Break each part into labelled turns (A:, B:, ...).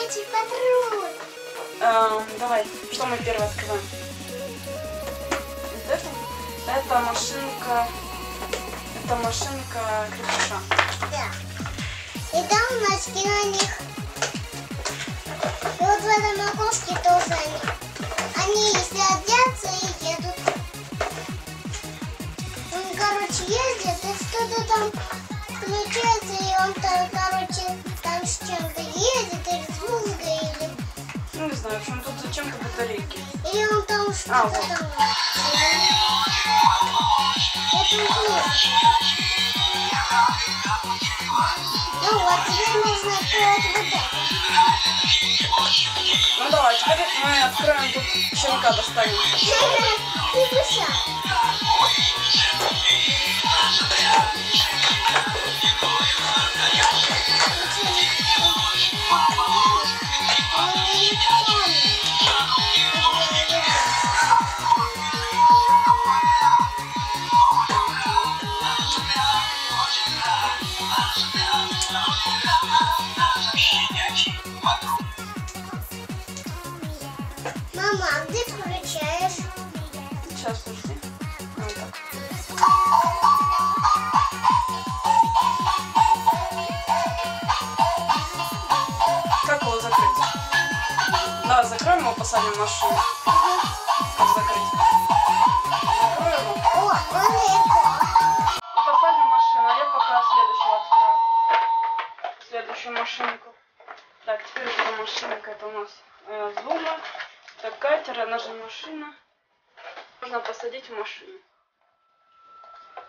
A: Щенячий патруль.
B: Давай, что мы первое открываем? Вот это? Это машинка крепыша.
A: Да. И там носки на них. И вот в этом окошке тоже они садятся и едут. Он, короче, ездит, и что-то там включается, и он там, короче, там с чем-то едет, или с музыкой, или...
B: Ну, не знаю, в общем, тут зачем-то батарейки.
A: Или он там что-то
B: вот.
A: там... Это вниз. Ну вот, теперь нужно открывать вот это.
B: Ну давай, теперь мы откроем тут щенка, достанем.
A: Крепыша. Мама, а где включаешь?
B: Сейчас, подожди. Вот так. Как его закрыть? Давай закроем его, посадим в машину. Как закрыть? Закрой его.
A: О, он легко.
B: И посадим в машину, а я пока следующего открою. Следующую машинку. Так, теперь эта машинка, это у нас Зума. Так, катер, она же машина. Можно посадить в машину.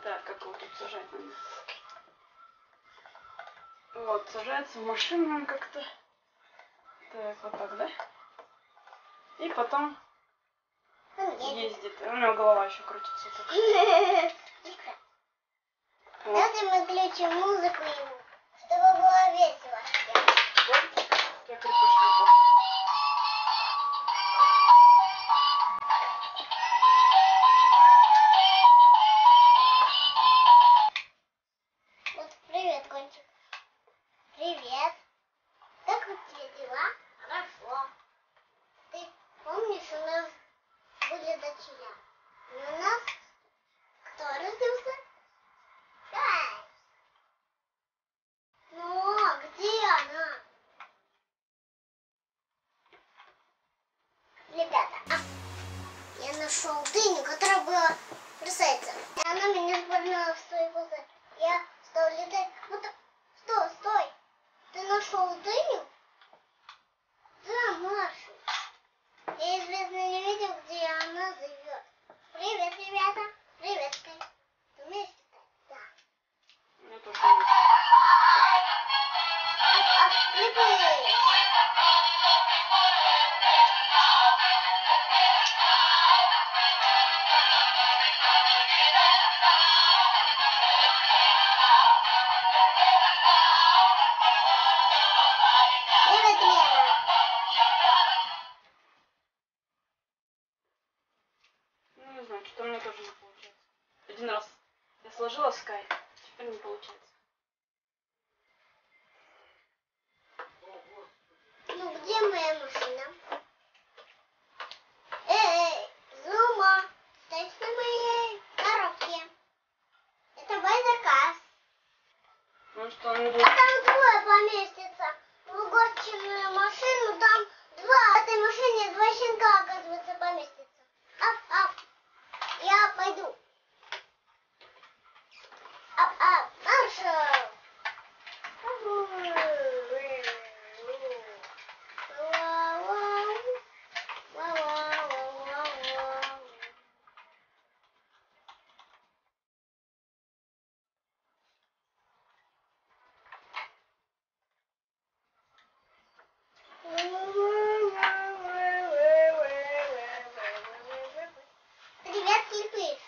B: Так, как его тут сажать надо? Вот, сажается в машину он как-то. Так, вот так, да? И потом ездит. У него голова еще крутится. Так. Вот.
A: Давайте мы включим музыку ему, чтобы было весело.
B: Я крепыш легко.
A: Вот, привет, Гончик. Привет. Как у тебя дела? Хорошо. Ты помнишь, у нас были дочеря? И у нас кто родился? Кай. Ну, а где она? Ребята, я нашел дыню, которая была красавица. И она меня сборнула в свой пузырь. Я стал летать. Вот, стой. Ты нашел дыню? Да, Маша. Я известно не видел, где она живет. Привет, ребята. Привет, Кай. Ты умеешь летать? Да.
B: Я тоже не знаю.
A: Слепые. Привет, Лена.
B: Ну, не знаю, что-то у меня тоже не получается. Один раз я сложила Sky, теперь не получается.
A: Ну, где моя машина? Эй, Зума, стой на моей коробке. Это мой заказ.
B: Ну что, он не
A: А
B: будет.
A: там двое поместится. В гостиную машину там два. В этой машине два щенка, оказывается, поместится. Ап. Я пойду. Ап. Маршал. Привет, слепыш.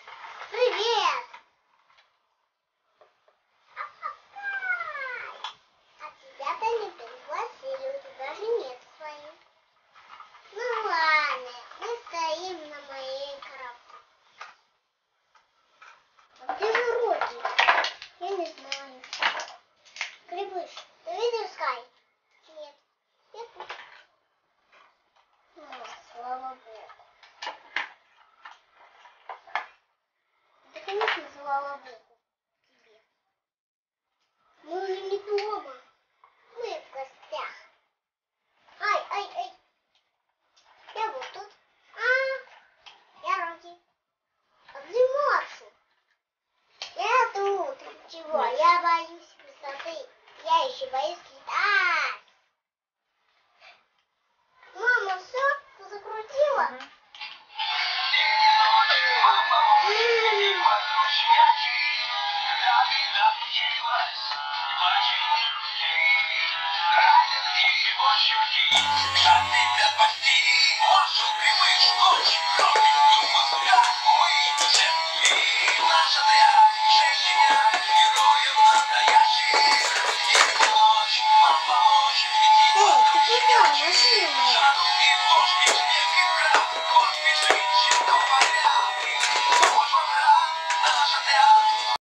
A: боюсь высоты. Я еще боюсь летать. Мама, все? Ты закрутила? Эй, ты куда? Машина моя.